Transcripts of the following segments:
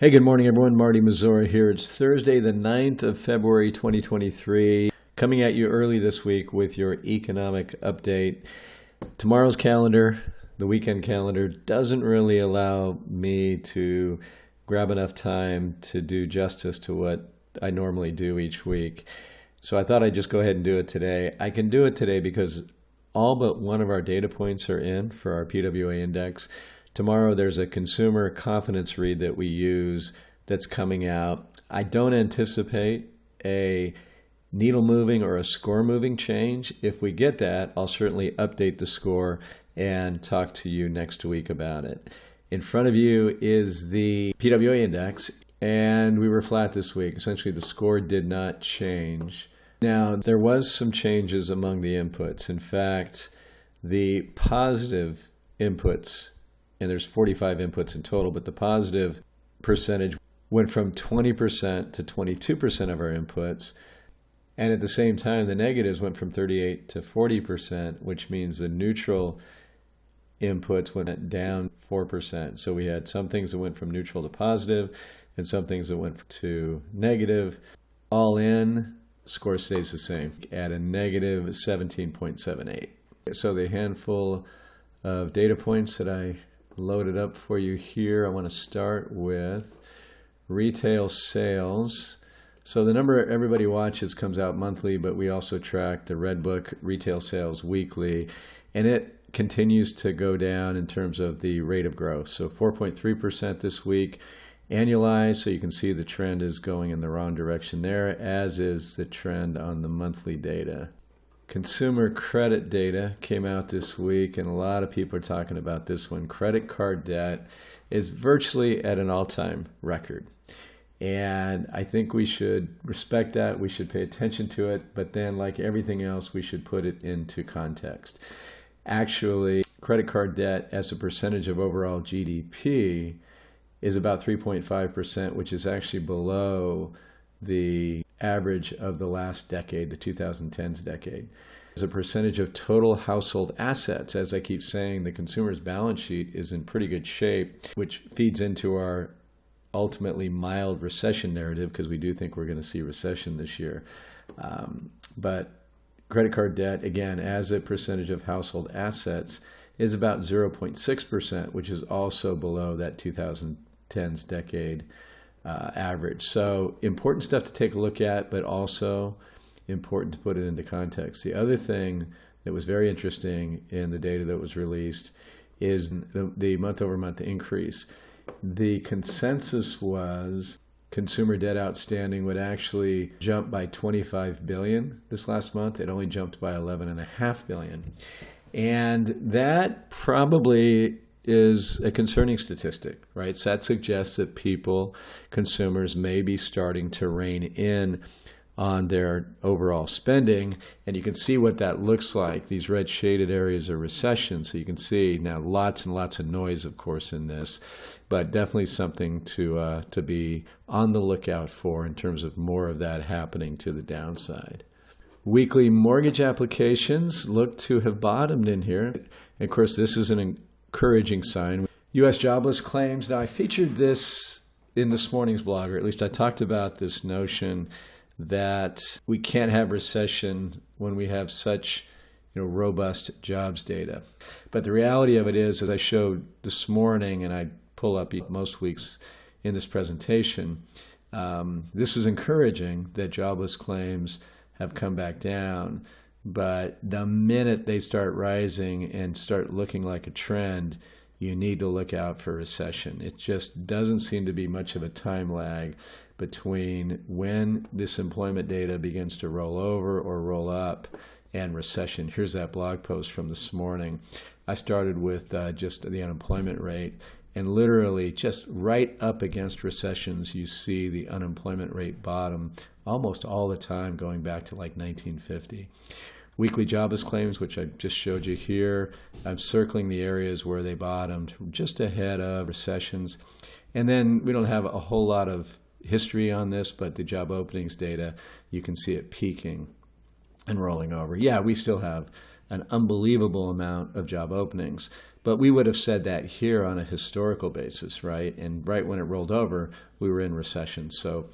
Hey, good morning, everyone. Marty Mazzora here. It's Thursday, the 9th of February, 2023. Coming at you early this week with your economic update. Tomorrow's calendar, the weekend calendar, doesn't really allow me to grab enough time to do justice to what I normally do each week. So I thought I'd just go ahead and do it today. I can do it today because all but one of our data points are in for our PWA index. Tomorrow there's a consumer confidence read that we use that's coming out. I don't anticipate a needle moving or a score moving change. If we get that, I'll certainly update the score and talk to you next week about it. In front of you is the PWA index, and we were flat this week. Essentially, the score did not change. Now, there was some changes among the inputs. In fact, the positive inputs, and there's 45 inputs in total, but the positive percentage went from 20% to 22% of our inputs. And at the same time, the negatives went from 38 to 40%, which means the neutral inputs went down 4%. So we had some things that went from neutral to positive and some things that went to negative. All in, score stays the same at a negative 17.78. So the handful of data points that I loaded up for you here. I want to start with retail sales. So the number everybody watches comes out monthly, but we also track the Red Book retail sales weekly, and it continues to go down in terms of the rate of growth. So 4.3% this week annualized, so you can see the trend is going in the wrong direction there, as is the trend on the monthly data. Consumer credit data came out this week, and a lot of people are talking about this one. Credit card debt is virtually at an all-time record. And I think we should respect that. We should pay attention to it. But then, like everything else, we should put it into context. Actually, credit card debt as a percentage of overall GDP is about 3.5%, which is actually below the average of the last decade, the 2010s decade. As a percentage of total household assets, as I keep saying, the consumer's balance sheet is in pretty good shape, which feeds into our ultimately mild recession narrative, because we do think we're going to see recession this year. But credit card debt, again, as a percentage of household assets, is about 0.6%, which is also below that 2010s decade average. So important stuff to take a look at, but also important to put it into context. The other thing that was very interesting in the data that was released is the month-over-month increase. The consensus was consumer debt outstanding would actually jump by 25 billion this last month. It only jumped by 11.5 billion. And that probably is a concerning statistic, right? So that suggests that consumers may be starting to rein in on their overall spending. And you can see what that looks like. These red shaded areas are recession. So you can see now lots and lots of noise, of course, in this, but definitely something to be on the lookout for in terms of more of that happening to the downside. Weekly mortgage applications look to have bottomed in here. And of course, this is an encouraging sign. U.S. jobless claims. Now, I featured this in this morning's blog, or at least I talked about this notion that we can't have recession when we have such robust jobs data. But the reality of it is, as I showed this morning, and I pull up most weeks in this presentation, this is encouraging that jobless claims have come back down. But the minute they start rising and start looking like a trend, you need to look out for recession. It just doesn't seem to be much of a time lag between when this employment data begins to roll over or roll up and recession. Here's that blog post from this morning. I started with just the unemployment rate, and literally just right up against recessions, you see the unemployment rate bottom almost all the time, going back to like 1950. Weekly jobless claims, which I just showed you here, I'm circling the areas where they bottomed just ahead of recessions. And then we don't have a whole lot of history on this, but the job openings data, you can see it peaking and rolling over. Yeah, we still have an unbelievable amount of job openings, But we would have said that here on a historical basis, right? And right when it rolled over, we were in recession. So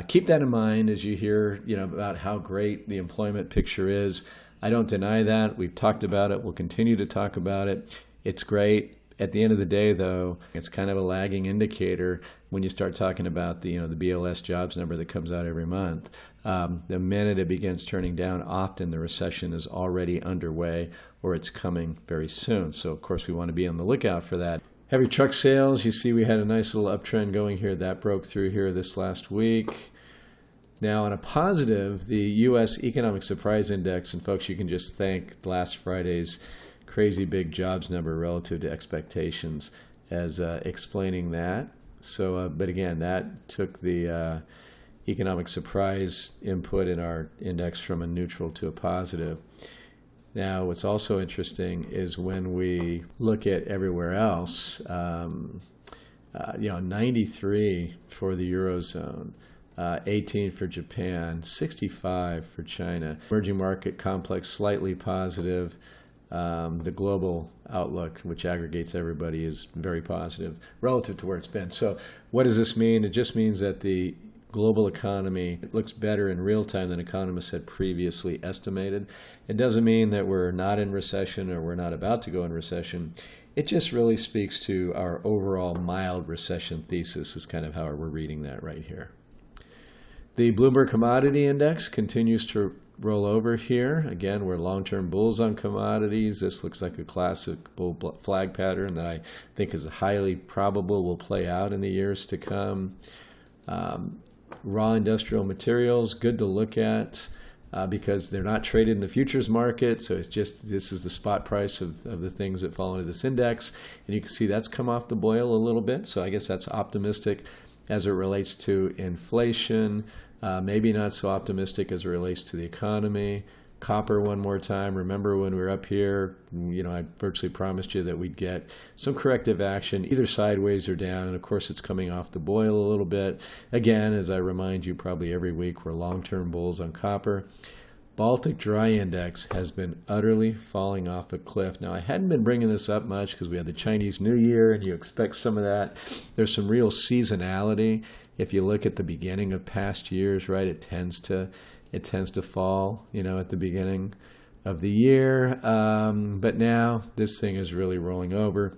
keep that in mind as you hear, about how great the employment picture is. I don't deny that. We've talked about it. We'll continue to talk about it. It's great. At the end of the day, though, it's kind of a lagging indicator when you start talking about the BLS jobs number that comes out every month. The minute it begins turning down, often the recession is already underway or it's coming very soon. So, of course, we want to be on the lookout for that. Heavy truck sales, you see we had a nice little uptrend going here. That broke through here this last week. Now, on a positive, the U.S. Economic Surprise Index, and folks, you can just thank last Friday's crazy big jobs number relative to expectations as explaining that. So, but again, that took the economic surprise input in our index from a neutral to a positive. Now, what's also interesting is when we look at everywhere else, 93 for the Eurozone, 18 for Japan, 65 for China. Emerging market complex slightly positive. The global outlook, which aggregates everybody, is very positive relative to where it's been. So what does this mean? It just means that the global economy looks better in real time than economists had previously estimated. It doesn't mean that we're not in recession or we're not about to go in recession. It just really speaks to our overall mild recession thesis is kind of how we're reading that right here. The Bloomberg Commodity Index continues to roll over here. Again, we're long-term bulls on commodities. This looks like a classic bull flag pattern that I think is highly probable will play out in the years to come. Raw industrial materials, good to look at because they're not traded in the futures market. So it's just, this is the spot price of the things that fall into this index. And you can see that's come off the boil a little bit. So I guess that's optimistic as it relates to inflation. Maybe not so optimistic as it relates to the economy. Copper one more time. Remember when we were up here, I virtually promised you that we'd get some corrective action, either sideways or down. And of course, it's coming off the boil a little bit. Again, as I remind you probably every week, we're long-term bulls on copper. Baltic Dry Index has been utterly falling off a cliff. Now, I hadn't been bringing this up much because we had the Chinese New Year, and you expect some of that. There's some real seasonality. If you look at the beginning of past years, right, it tends to fall, at the beginning of the year. But now this thing is really rolling over.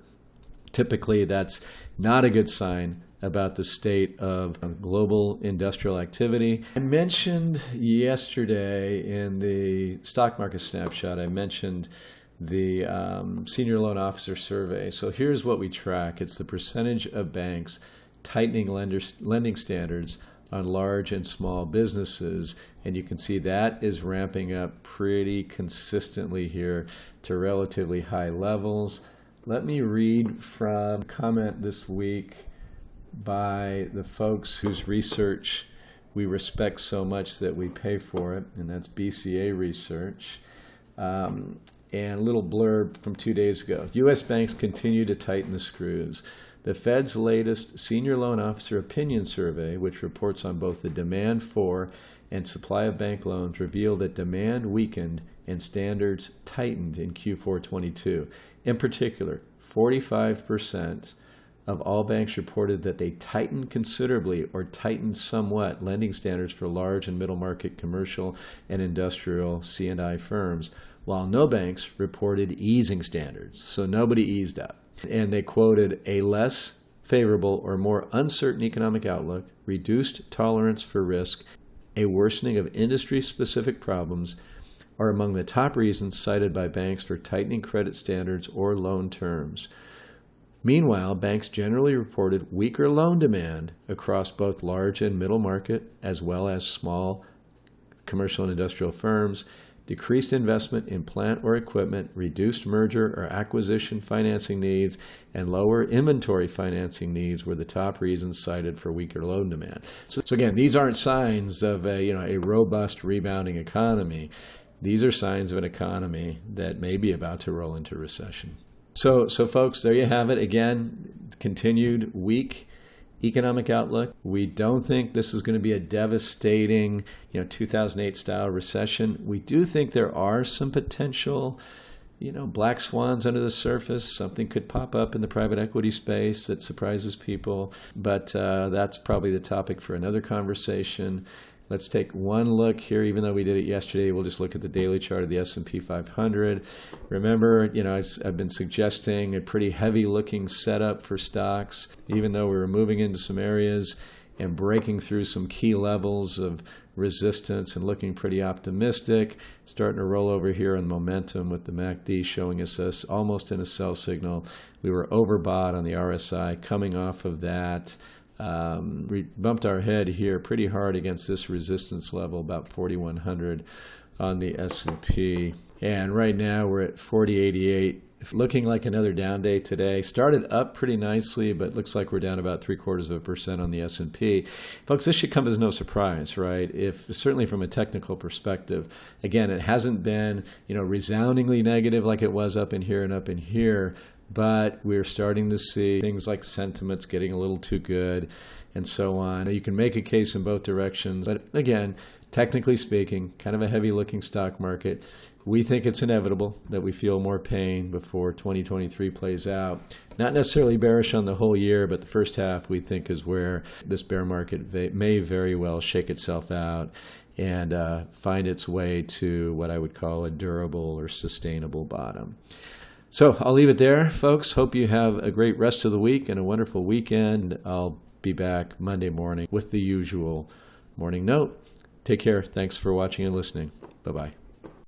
Typically, that's not a good sign about the state of global industrial activity. I mentioned yesterday in the stock market snapshot, I mentioned the senior loan officer survey. So here's what we track. It's the percentage of banks tightening lending standards on large and small businesses. And you can see that is ramping up pretty consistently here to relatively high levels. Let me read from a comment this week by the folks whose research we respect so much that we pay for it, and that's BCA Research. And a little blurb from 2 days ago. U.S. banks continue to tighten the screws. The Fed's latest Senior Loan Officer Opinion Survey, which reports on both the demand for and supply of bank loans, revealed that demand weakened and standards tightened in Q4 22. In particular, 45% of all banks reported that they tightened considerably or tightened somewhat lending standards for large and middle market commercial and industrial C&I firms, while no banks reported easing standards. So nobody eased up. And they quoted a less favorable or more uncertain economic outlook, reduced tolerance for risk, a worsening of industry-specific problems are among the top reasons cited by banks for tightening credit standards or loan terms. Meanwhile, banks generally reported weaker loan demand across both large and middle market, as well as small commercial and industrial firms, decreased investment in plant or equipment, reduced merger or acquisition financing needs, and lower inventory financing needs were the top reasons cited for weaker loan demand. So again, these aren't signs of a robust rebounding economy. These are signs of an economy that may be about to roll into recession. So folks, there you have it. Again, continued weak economic outlook. We don't think this is going to be a devastating, 2008 style recession. We do think there are some potential, black swans under the surface. Something could pop up in the private equity space that surprises people, but that's probably the topic for another conversation. Let's take one look here. Even though we did it yesterday, we'll just look at the daily chart of the S&P 500. Remember, I've been suggesting a pretty heavy-looking setup for stocks, even though we were moving into some areas and breaking through some key levels of resistance and looking pretty optimistic. Starting to roll over here on momentum with the MACD showing us almost in a sell signal. We were overbought on the RSI coming off of that. We bumped our head here pretty hard against this resistance level, about 4,100 on the S&P. And right now we're at 4088. Looking like another down day today. Started up pretty nicely, but looks like we're down about 0.75% on the S&P. Folks, this should come as no surprise, right? Certainly from a technical perspective. Again, it hasn't been, resoundingly negative like it was up in here and up in here, but we're starting to see things like sentiments getting a little too good and so on. You can make a case in both directions, but again, technically speaking, kind of a heavy-looking stock market. We think it's inevitable that we feel more pain before 2023 plays out. Not necessarily bearish on the whole year, but the first half we think is where this bear market may very well shake itself out and find its way to what I would call a durable or sustainable bottom. So I'll leave it there, folks. Hope you have a great rest of the week and a wonderful weekend. I'll be back Monday morning with the usual morning note. Take care. Thanks for watching and listening. Bye-bye.